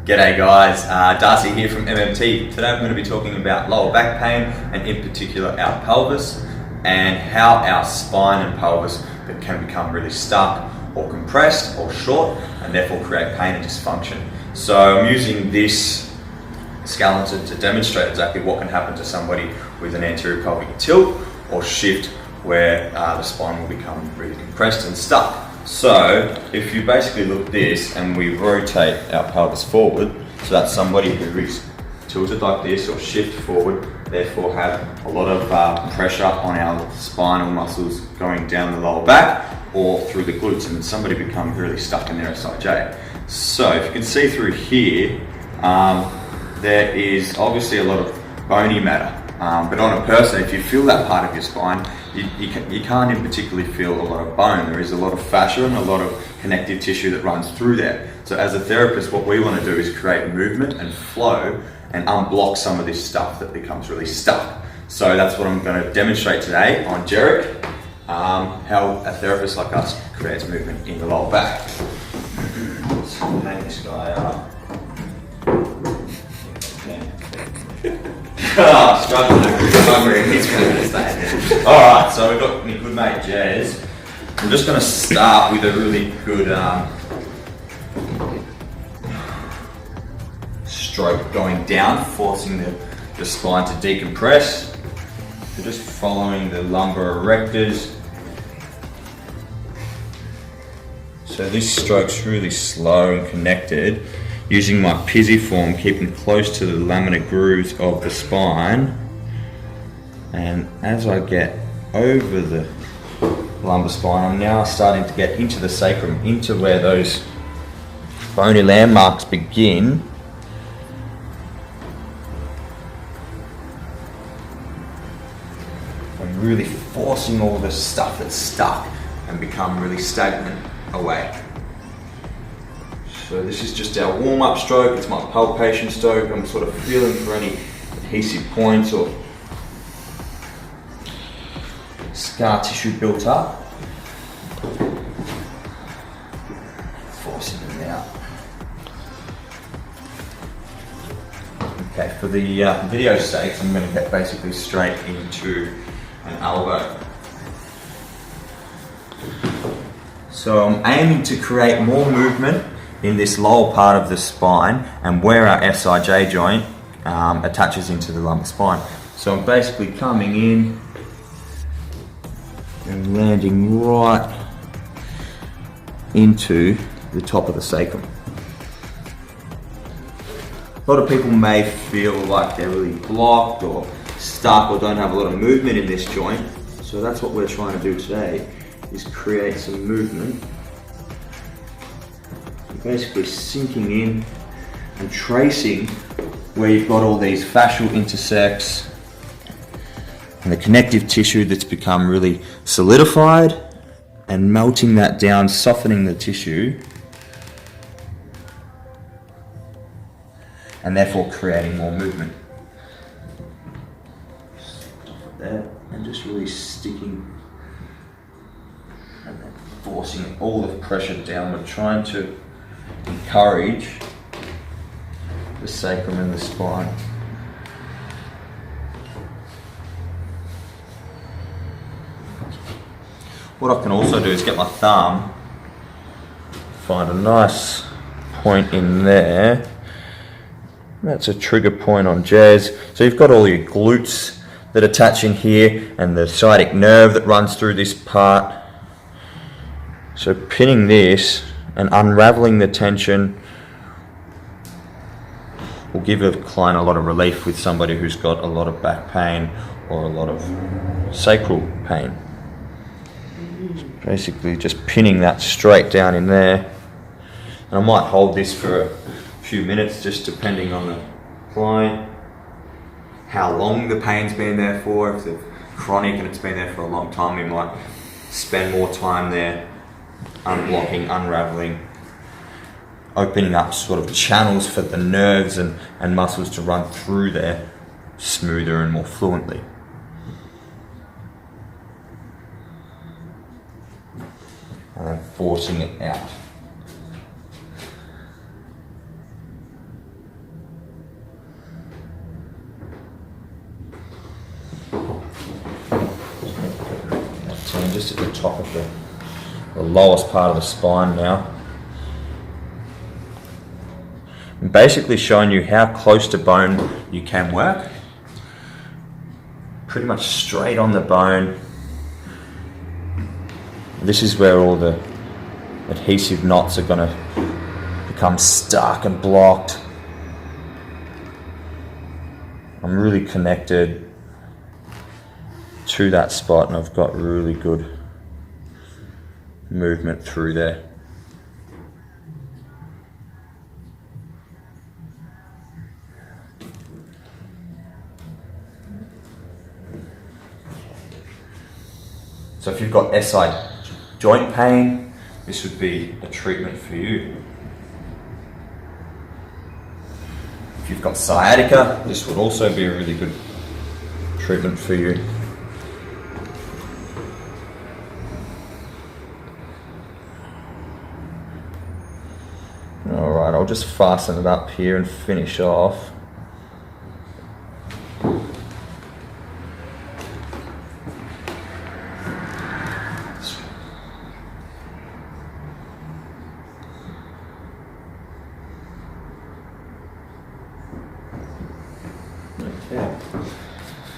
G'day guys, Darcy here from MMT. Today I'm going to be talking about lower back pain and in particular our pelvis and how our spine and pelvis can become really stuck or compressed or short and therefore create pain and dysfunction. So I'm using this skeleton to demonstrate exactly what can happen to somebody with an anterior pelvic tilt or shift where the spine will become really compressed and stuck. So if you basically look at this and we rotate our pelvis forward, so that's somebody who is tilted like this or shift forward, therefore have a lot of pressure on our spinal muscles going down the lower back or through the glutes, and somebody becomes really stuck in their SIJ. So if you can see through here, there is obviously a lot of bony matter, but on a person, if you feel that part of your spine, you can't in particularly feel a lot of bone. There is a lot of fascia and a lot of connective tissue that runs through there. So as a therapist, what we want to do is create movement and flow and unblock some of this stuff that becomes really stuck. So that's what I'm going to demonstrate today on Jarek, how a therapist like us creates movement in the lower back. Let's hang this guy up. Struggling. He's going to stay there. Alright, so we've got my good mate Jez. I'm just going to start with a really good stroke going down, forcing the spine to decompress. So just following the lumbar erectors. So this stroke's really slow and connected. Using my pisiform, keeping close to the laminar grooves of the spine, and as I get over the lumbar spine, I'm now starting to get into the sacrum, into where those bony landmarks begin. I'm really forcing all the stuff that's stuck and become really stagnant away. So this is just our warm-up stroke, it's my palpation stroke. I'm sort of feeling for any adhesive points or scar tissue built up. Forcing them out. Okay, for the video sake, I'm going to get basically straight into an elbow. So I'm aiming to create more movement in this lower part of the spine and where our SIJ joint attaches into the lumbar spine. So I'm basically coming in and landing right into the top of the sacrum. A lot of people may feel like they're really blocked or stuck or don't have a lot of movement in this joint. So that's what we're trying to do today, is create some movement. Basically sinking in and tracing where you've got all these fascial intersects and the connective tissue that's become really solidified, and melting that down, softening the tissue, and therefore creating more movement. Stop there and just really sticking and then forcing all the pressure downward, trying to encourage the sacrum and the spine. What I can also do is get my thumb, find a nice point in there. That's a trigger point on Jazz. So you've got all your glutes that attach in here and the sciatic nerve that runs through this part. So pinning this and unraveling the tension will give a client a lot of relief with somebody who's got a lot of back pain or a lot of sacral pain. Basically just pinning that straight down in there. And I might hold this for a few minutes, just depending on the client, how long the pain's been there for. If they're chronic and it's been there for a long time, we might spend more time there unblocking, unraveling, opening up sort of channels for the nerves and muscles to run through there smoother and more fluently. And then forcing it out. in just at the top of the lowest part of the spine now. I'm basically showing you how close to bone you can work. Pretty much straight on the bone. This is where all the adhesive knots are going to become stuck and blocked. I'm really connected to that spot, and I've got really good movement through there. So if you've got SI joint pain, this would be a treatment for you. If you've got sciatica, this would also be a really good treatment for you. Alright, I'll just fasten it up here and finish off. Okay.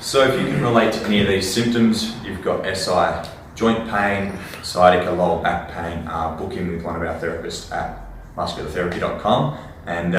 So if you can relate to any of these symptoms, you've got SI joint pain, sciatica, lower back pain, book in with one of our therapists at musculartherapy.com and